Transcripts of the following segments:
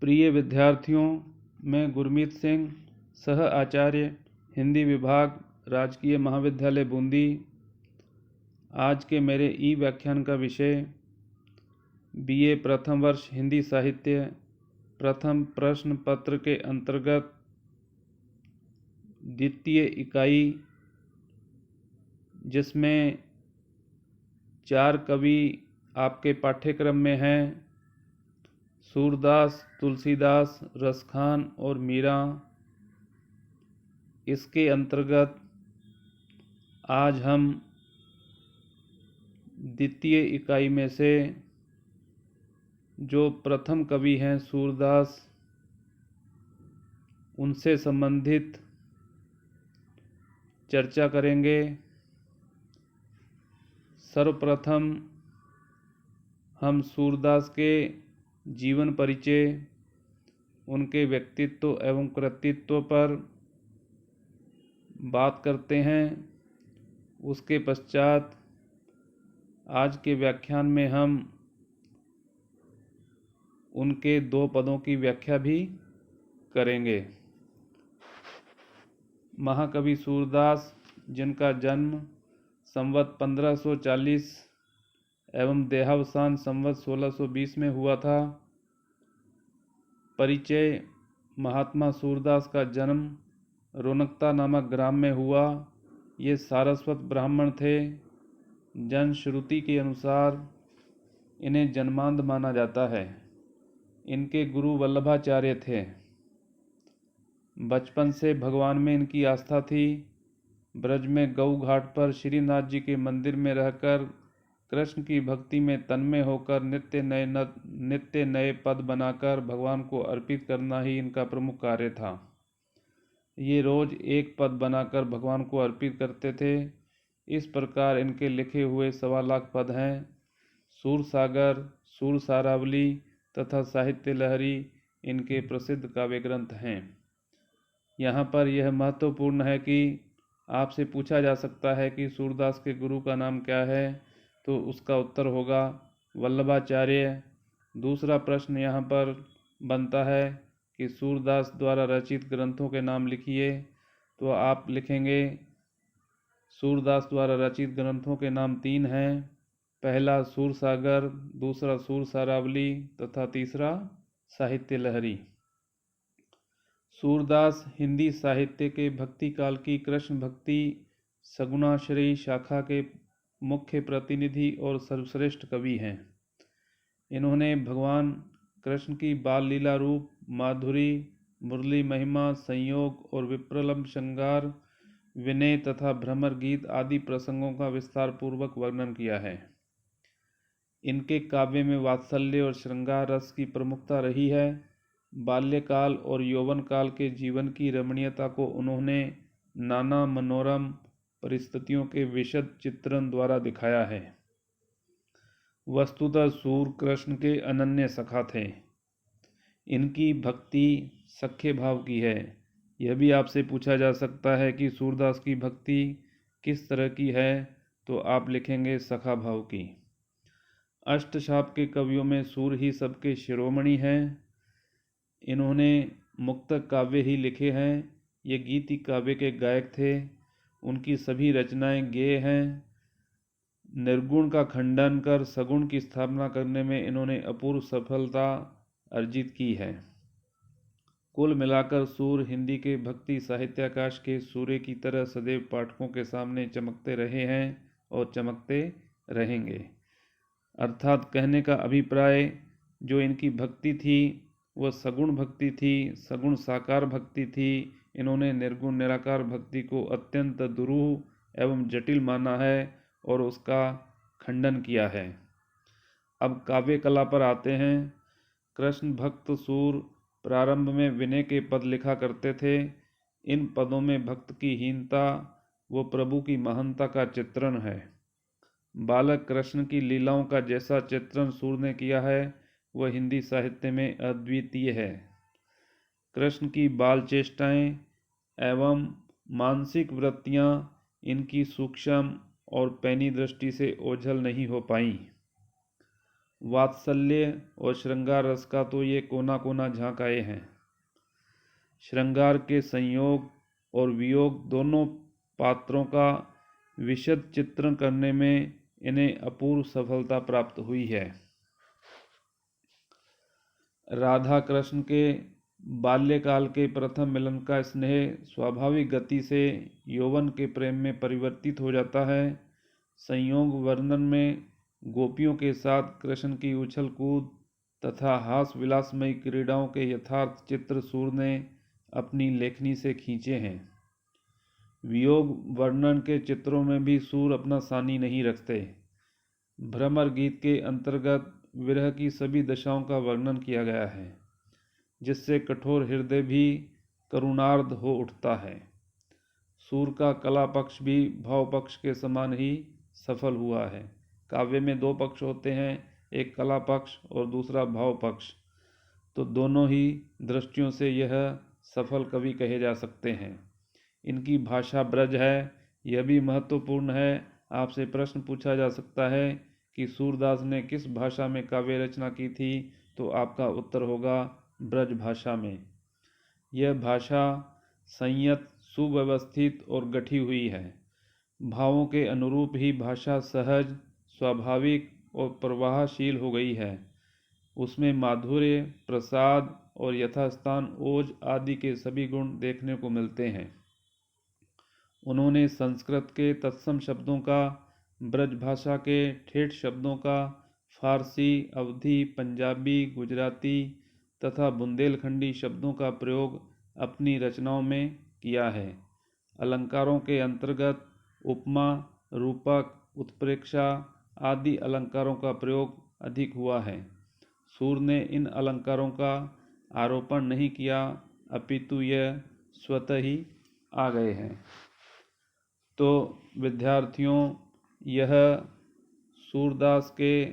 प्रिय विद्यार्थियों, मैं गुरमीत सिंह, सह आचार्य हिंदी विभाग, राजकीय महाविद्यालय बूंदी। आज के मेरे ई व्याख्यान का विषय बीए प्रथम वर्ष हिंदी साहित्य प्रथम प्रश्न पत्र के अंतर्गत द्वितीय इकाई, जिसमें 4 कवि आपके पाठ्यक्रम में हैं: सूरदास, तुलसीदास, रसखान और मीरा। इसके अंतर्गत आज हम द्वितीय इकाई में से जो प्रथम कवि हैं सूरदास, उनसे संबंधित चर्चा करेंगे। सर्वप्रथम हम सूरदास के जीवन परिचय, उनके व्यक्तित्व एवं कृतित्व पर बात करते हैं। उसके पश्चात आज के व्याख्यान में हम उनके 2 पदों की व्याख्या भी करेंगे। महाकवि सूरदास, जिनका जन्म संवत 1540 एवं देहावसान संवत 1620 में हुआ था। परिचय: महात्मा सूरदास का जन्म रोनकता नामक ग्राम में हुआ। ये सारस्वत ब्राह्मण थे। जनश्रुति के अनुसार इन्हें जन्मांध माना जाता है। इनके गुरु वल्लभाचार्य थे। बचपन से भगवान में इनकी आस्था थी। ब्रज में गऊ घाट पर श्रीनाथ जी के मंदिर में रहकर कृष्ण की भक्ति में तन्मय होकर नित्य नए पद बनाकर भगवान को अर्पित करना ही इनका प्रमुख कार्य था। ये रोज एक पद बनाकर भगवान को अर्पित करते थे। इस प्रकार इनके लिखे हुए 1.25 लाख पद हैं। सूरसागर, सूरसारावली तथा साहित्य लहरी इनके प्रसिद्ध काव्य ग्रंथ हैं। यहाँ पर यह महत्वपूर्ण है कि आपसे पूछा जा सकता है कि सूरदास के गुरु का नाम क्या है, तो उसका उत्तर होगा वल्लभाचार्य। दूसरा प्रश्न यहाँ पर बनता है कि सूरदास द्वारा रचित ग्रंथों के नाम लिखिए, तो आप लिखेंगे सूरदास द्वारा रचित ग्रंथों के नाम 3 हैं। पहला सूरसागर, दूसरा सूरसारावली तथा तीसरा साहित्य लहरी। सूरदास हिंदी साहित्य के भक्ति काल की कृष्ण भक्ति सगुणाश्रयी शाखा के मुख्य प्रतिनिधि और सर्वश्रेष्ठ कवि हैं। इन्होंने भगवान कृष्ण की बाल लीला रूप, माधुरी, मुरली महिमा, संयोग और विप्रलंब श्रृंगार, विनय तथा भ्रमर गीत आदि प्रसंगों का विस्तार पूर्वक वर्णन किया है। इनके काव्य में वात्सल्य और श्रृंगार रस की प्रमुखता रही है। बाल्यकाल और यौवन काल के जीवन की रमणीयता को उन्होंने नाना मनोरम परिस्थितियों के विशद चित्रण द्वारा दिखाया है। वस्तुतः सूर कृष्ण के अनन्य सखा थे। इनकी भक्ति सख्य भाव की है। यह भी आपसे पूछा जा सकता है कि सूरदास की भक्ति किस तरह की है, तो आप लिखेंगे सखा भाव की। अष्टशाप के कवियों में सूर ही सबके शिरोमणि हैं। इन्होंने मुक्तक काव्य ही लिखे हैं। ये गीति काव्य के गायक थे। उनकी सभी रचनाएं गेय हैं। निर्गुण का खंडन कर सगुण की स्थापना करने में इन्होंने अपूर्व सफलता अर्जित की है। कुल मिलाकर सूर हिंदी के भक्ति साहित्याकाश के सूर्य की तरह सदैव पाठकों के सामने चमकते रहे हैं और चमकते रहेंगे। अर्थात कहने का अभिप्राय, जो इनकी भक्ति थी वह सगुण भक्ति थी, सगुण साकार भक्ति थी। इन्होंने निर्गुण निराकार भक्ति को अत्यंत दुरूह एवं जटिल माना है और उसका खंडन किया है। अब काव्य कला पर आते हैं। कृष्ण भक्त सूर प्रारंभ में विनय के पद लिखा करते थे। इन पदों में भक्त की हीनता व प्रभु की महानता का चित्रण है। बालक कृष्ण की लीलाओं का जैसा चित्रण सूर ने किया है, वह हिंदी साहित्य में अद्वितीय है। कृष्ण की बाल चेष्टाएं एवं मानसिक वृत्तियां इनकी सूक्ष्म और पैनी दृष्टि से ओझल नहीं हो पाईं। वात्सल्य और श्रृंगार रस का तो ये कोना कोना झांक आए हैं। श्रृंगार के संयोग और वियोग दोनों पात्रों का विशद चित्रण करने में इन्हें अपूर्व सफलता प्राप्त हुई है। राधा कृष्ण के बाल्यकाल के प्रथम मिलन का स्नेह स्वाभाविक गति से यौवन के प्रेम में परिवर्तित हो जाता है। संयोग वर्णन में गोपियों के साथ कृष्ण की उछल कूद तथा हास विलासमयी क्रीड़ाओं के यथार्थ चित्र सूर ने अपनी लेखनी से खींचे हैं। वियोग वर्णन के चित्रों में भी सूर अपना सानी नहीं रखते। भ्रमर गीत के अंतर्गत विरह की सभी दशाओं का वर्णन किया गया है, जिससे कठोर हृदय भी करुणार्ध हो उठता है। सूर का कला पक्ष भी भाव पक्ष के समान ही सफल हुआ है। काव्य में दो पक्ष होते हैं, एक कला पक्ष और दूसरा भाव पक्ष, तो दोनों ही दृष्टियों से यह सफल कवि कहे जा सकते हैं। इनकी भाषा ब्रज है, यह भी महत्वपूर्ण है। आपसे प्रश्न पूछा जा सकता है कि सूरदास ने किस भाषा में काव्य रचना की थी, तो आपका उत्तर होगा ब्रज भाषा में। यह भाषा संयत, सुव्यवस्थित और गठी हुई है। भावों के अनुरूप ही भाषा सहज, स्वाभाविक और प्रवाहशील हो गई है। उसमें माधुर्य, प्रसाद और यथास्थान ओज आदि के सभी गुण देखने को मिलते हैं। उन्होंने संस्कृत के तत्सम शब्दों का, ब्रज भाषा के ठेठ शब्दों का, फारसी, अवधी, पंजाबी, गुजराती तथा बुंदेलखंडी शब्दों का प्रयोग अपनी रचनाओं में किया है। अलंकारों के अंतर्गत उपमा, रूपक, उत्प्रेक्षा आदि अलंकारों का प्रयोग अधिक हुआ है। सूर ने इन अलंकारों का आरोपण नहीं किया, अपितु यह स्वतः ही आ गए हैं। तो विद्यार्थियों, यह सूरदास के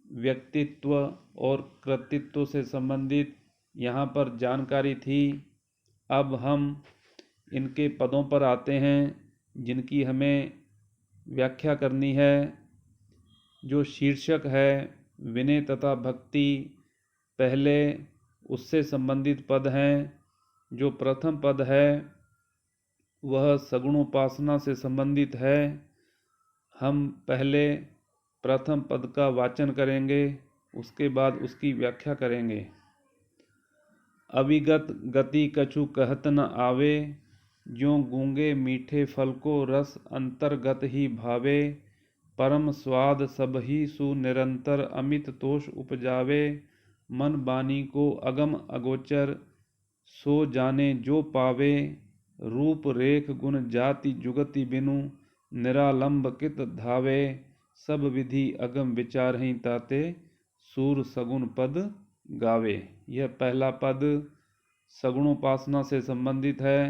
व्यक्तित्व और कृतित्व से संबंधित यहाँ पर जानकारी थी। अब हम इनके पदों पर आते हैं जिनकी हमें व्याख्या करनी है। जो शीर्षक है विनय तथा भक्ति, पहले उससे संबंधित पद हैं। जो प्रथम पद है वह सगुणोपासना से संबंधित है। हम पहले प्रथम पद का वाचन करेंगे, उसके बाद उसकी व्याख्या करेंगे। अविगत गति कछु कहत न आवे, ज्यों गूंगे मीठे फल को रस अंतर्गत ही भावे। परम स्वाद सबही सु निरंतर अमित तोष उपजावे। मन बानी को अगम अगोचर, सो जाने जो पावे। रूप रेख गुण जाति जुगति बिनु, निरालंब कित धावे। सब विधि अगम विचार ही ताते, सूर सगुण पद गावे। यह पहला पद सगुणोपासना से संबंधित है,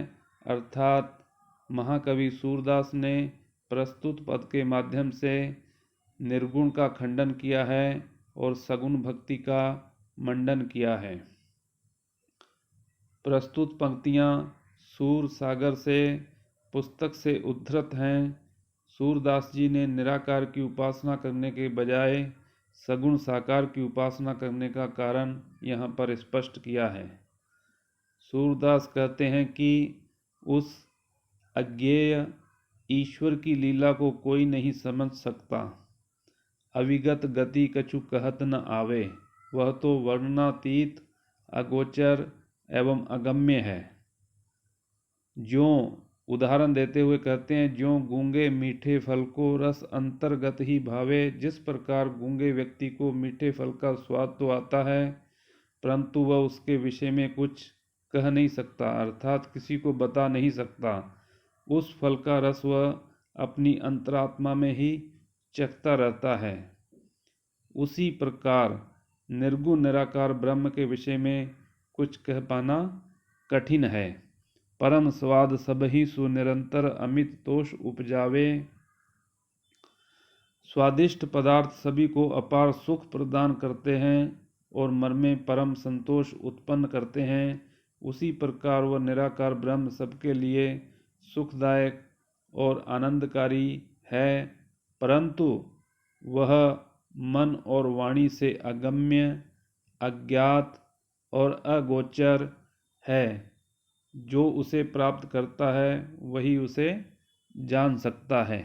अर्थात महाकवि सूरदास ने प्रस्तुत पद के माध्यम से निर्गुण का खंडन किया है और सगुण भक्ति का मंडन किया है। प्रस्तुत पंक्तियाँ सूर सागर से पुस्तक से उद्धृत हैं। सूरदास जी ने निराकार की उपासना करने के बजाय सगुण साकार की उपासना करने का कारण यहाँ पर स्पष्ट किया है। सूरदास कहते हैं कि उस अज्ञेय ईश्वर की लीला को कोई नहीं समझ सकता। अविगत गति कछु कहत न आवे, वह तो वर्णनातीत, अगोचर एवं अगम्य है। ज्यों, उदाहरण देते हुए कहते हैं, ज्यों गूंगे मीठे फल को रस अंतर्गत ही भावे। जिस प्रकार गूंगे व्यक्ति को मीठे फल का स्वाद तो आता है, परंतु वह उसके विषय में कुछ कह नहीं सकता, अर्थात किसी को बता नहीं सकता। उस फल का रस वह अपनी अंतरात्मा में ही चखता रहता है। उसी प्रकार निर्गुण निराकार ब्रह्म के विषय में कुछ कह पाना कठिन है। परम स्वाद सबही सु निरंतर अमित तोष उपजावे। स्वादिष्ट पदार्थ सभी को अपार सुख प्रदान करते हैं और मन में परम संतोष उत्पन्न करते हैं। उसी प्रकार वह निराकार ब्रह्म सबके लिए सुखदायक और आनंदकारी है, परंतु वह मन और वाणी से अगम्य, अज्ञात और अगोचर है। जो उसे प्राप्त करता है वही उसे जान सकता है।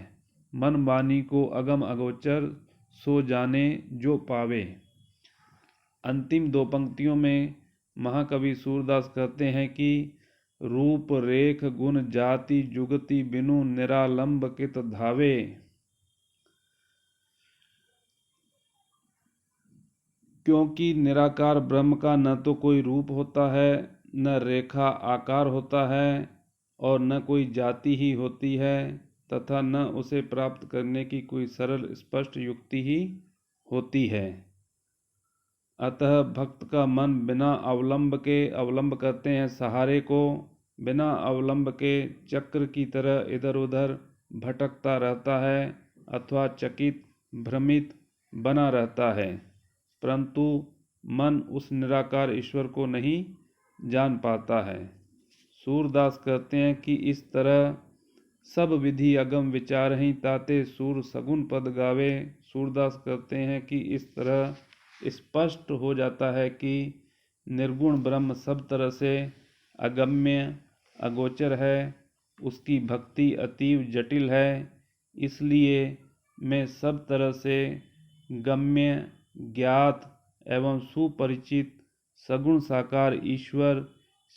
मन वाणी को अगम अगोचर सो जाने जो पावे। अंतिम दो पंक्तियों में महाकवि सूरदास कहते हैं कि रूप रेख गुण जाति जुगति बिनु निरालंब कित धावे। क्योंकि निराकार ब्रह्म का न तो कोई रूप होता है, न रेखा आकार होता है, और न कोई जाति ही होती है, तथा न उसे प्राप्त करने की कोई सरल स्पष्ट युक्ति ही होती है। अतः भक्त का मन बिना अवलंब के, अवलंब कहते हैं सहारे को, बिना अवलंब के चक्र की तरह इधर उधर भटकता रहता है अथवा चकित भ्रमित बना रहता है, परंतु मन उस निराकार ईश्वर को नहीं जान पाता है। सूरदास कहते हैं कि इस तरह सब विधि अगम विचार ही ताते सूर सगुन पद गावे। सूरदास कहते हैं कि इस तरह स्पष्ट हो जाता है कि निर्गुण ब्रह्म सब तरह से अगम्य अगोचर है, उसकी भक्ति अतीव जटिल है, इसलिए मैं सब तरह से गम्य ज्ञात एवं सुपरिचित सगुण साकार ईश्वर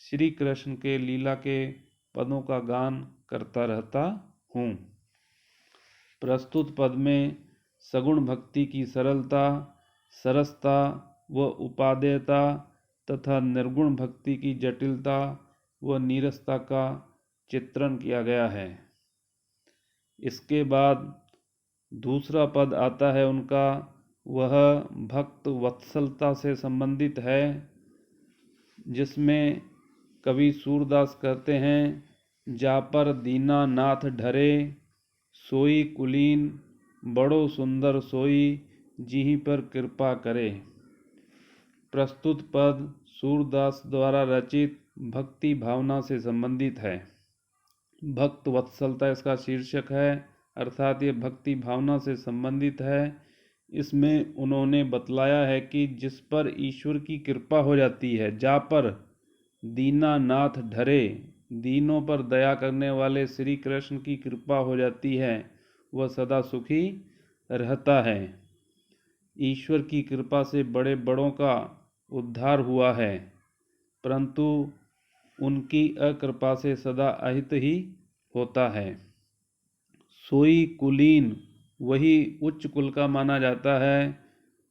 श्री कृष्ण के लीला के पदों का गान करता रहता हूँ। प्रस्तुत पद में सगुण भक्ति की सरलता, सरसता व उपादेयता तथा निर्गुण भक्ति की जटिलता व नीरसता का चित्रण किया गया है। इसके बाद दूसरा पद आता है उनका, वह भक्त वत्सलता से संबंधित है, जिसमें कवि सूरदास कहते हैं जा पर दीना नाथ ढरे, सोई कुलीन बड़ो सुंदर सोई, जिहीं पर कृपा करे। प्रस्तुत पद सूरदास द्वारा रचित भक्ति भावना से संबंधित है। भक्त वत्सलता इसका शीर्षक है, अर्थात ये भक्ति भावना से संबंधित है। इसमें उन्होंने बतलाया है कि जिस पर ईश्वर की कृपा हो जाती है, जा पर दीनानाथ ढरे, दीनों पर दया करने वाले श्री कृष्ण की कृपा हो जाती है, वह सदा सुखी रहता है। ईश्वर की कृपा से बड़े बड़ों का उद्धार हुआ है, परंतु उनकी अकृपा से सदा अहित ही होता है। सोई कुलीन, वही उच्च कुल का माना जाता है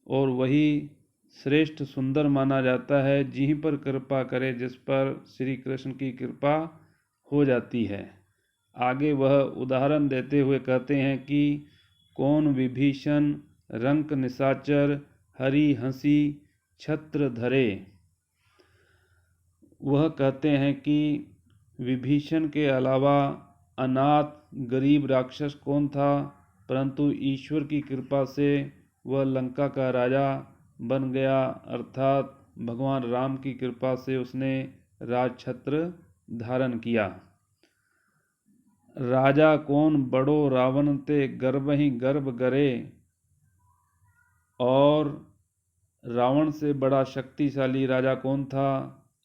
और वही श्रेष्ठ सुंदर माना जाता है, जिहीं पर कृपा करे, जिस पर श्री कृष्ण की कृपा हो जाती है। आगे वह उदाहरण देते हुए कहते हैं कि कौन विभीषण रंक निशाचर हरि हंसी छत्र धरे। वह कहते हैं कि विभीषण के अलावा अनाथ गरीब राक्षस कौन था, परंतु ईश्वर की कृपा से वह लंका का राजा बन गया, अर्थात भगवान राम की कृपा से उसने राजछत्र धारण किया। राजा कौन बड़ो रावण ते गर्भ ही गर्भ गरे, और रावण से बड़ा शक्तिशाली राजा कौन था,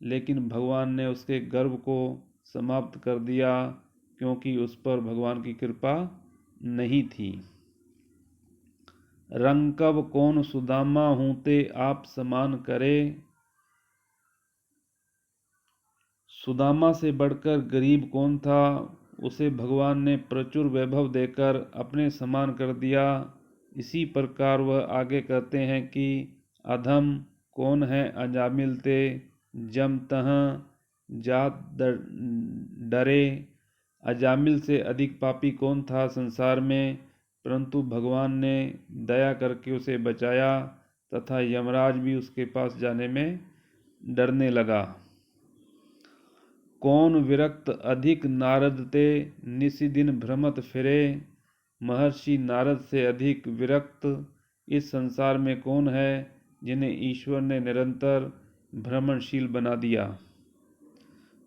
लेकिन भगवान ने उसके गर्व को समाप्त कर दिया, क्योंकि उस पर भगवान की कृपा नहीं थी। रंकव कौन सुदामा हूते आप समान करे, सुदामा से बढ़कर गरीब कौन था, उसे भगवान ने प्रचुर वैभव देकर अपने समान कर दिया। इसी प्रकार वह आगे कहते हैं कि अधम कौन है अजामिल ते, जम तह जात डरे। अजामिल से अधिक पापी कौन था संसार में, परंतु भगवान ने दया करके उसे बचाया तथा यमराज भी उसके पास जाने में डरने लगा। कौन विरक्त अधिक नारद ते, निशिदिन भ्रमत फिरे। महर्षि नारद से अधिक विरक्त इस संसार में कौन है, जिन्हें ईश्वर ने निरंतर भ्रमणशील बना दिया।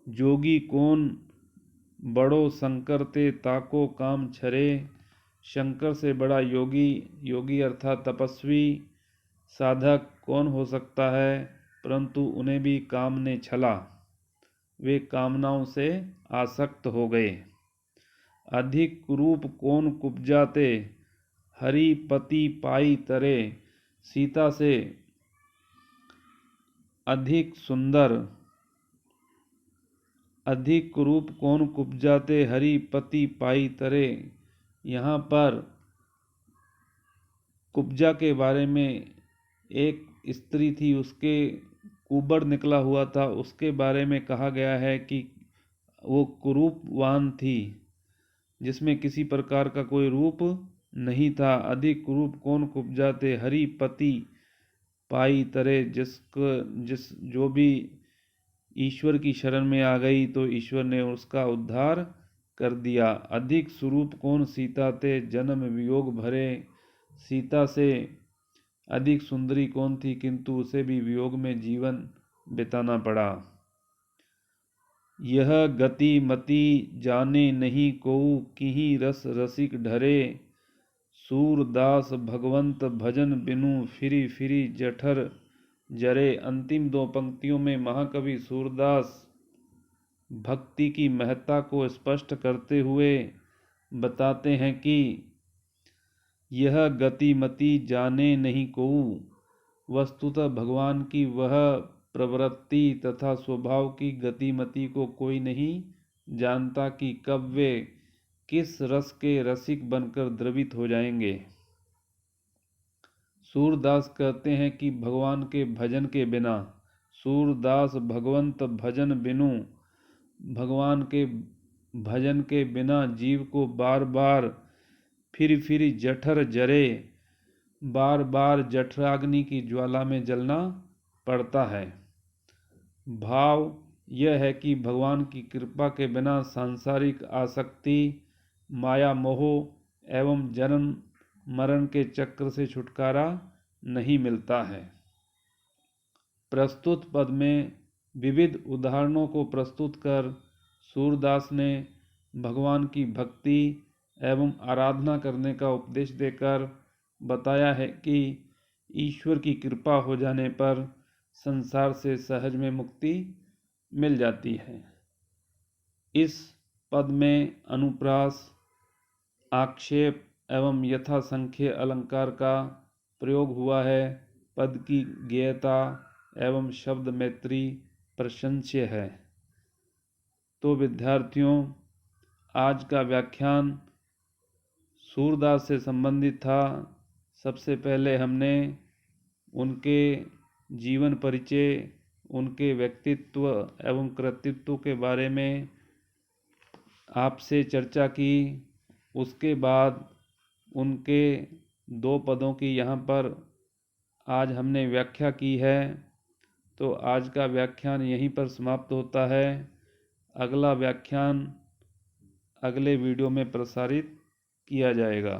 जोगी कौन बड़ो संकर ते, ताको काम छरे। शंकर से बड़ा योगी अर्थात तपस्वी साधक कौन हो सकता है, परंतु उन्हें भी काम ने छला, वे कामनाओं से आसक्त हो गए। अधिक कुरूप कौन कुब्जाते, हरि पति पाई तरे, सीता से अधिक सुंदर, अधिक कुरूप कौन कुब्जाते, हरि पति पाई तरे। यहाँ पर कुब्जा के बारे में, एक स्त्री थी, उसके कुबड़ निकला हुआ था, उसके बारे में कहा गया है कि वो कुरूपवान थी, जिसमें किसी प्रकार का कोई रूप नहीं था। अधिक कुरूप कौन कुब्जाते, हरि पति पाई तरे। जो भी ईश्वर की शरण में आ गई तो ईश्वर ने उसका उद्धार कर दिया। अधिक स्वरूप कौन सीता ते, जन्म वियोग भरे। सीता से अधिक सुंदरी कौन थी, किंतु उसे भी वियोग में जीवन बिताना पड़ा। यह गति मति जाने नहीं कोऊ, किही रस रसिक ढरे। सूरदास भगवंत भजन बिनु, फिरी फिरी जठर जरे। अंतिम दो पंक्तियों में महाकवि सूरदास भक्ति की महत्ता को स्पष्ट करते हुए बताते हैं कि यह गति मति जाने नहीं कोऊ, वस्तुतः भगवान की वह प्रवृत्ति तथा स्वभाव की गतिमति को कोई नहीं जानता कि कब वे किस रस के रसिक बनकर द्रवित हो जाएंगे। सूरदास कहते हैं कि भगवान के भजन के बिना, सूरदास भगवंत भजन बिनु, भगवान के भजन के बिना जीव को बार बार फिर जठर जरे, बार बार जठराग्नि की ज्वाला में जलना पड़ता है। भाव यह है कि भगवान की कृपा के बिना सांसारिक आसक्ति, माया मोह एवं जन्म मरण के चक्र से छुटकारा नहीं मिलता है। प्रस्तुत पद में विविध उदाहरणों को प्रस्तुत कर सूरदास ने भगवान की भक्ति एवं आराधना करने का उपदेश देकर बताया है कि ईश्वर की कृपा हो जाने पर संसार से सहज में मुक्ति मिल जाती है। इस पद में अनुप्रास, आक्षेप एवं यथासंख्य अलंकार का प्रयोग हुआ है। पद की ज्ञेयता एवं शब्द मैत्री प्रशंस्य है। तो विद्यार्थियों, आज का व्याख्यान सूरदास से संबंधित था। सबसे पहले हमने उनके जीवन परिचय, उनके व्यक्तित्व एवं कृतित्व के बारे में आपसे चर्चा की। उसके बाद उनके दो पदों की यहाँ पर आज हमने व्याख्या की है। तो आज का व्याख्यान यहीं पर समाप्त होता है। अगला व्याख्यान अगले वीडियो में प्रसारित किया जाएगा।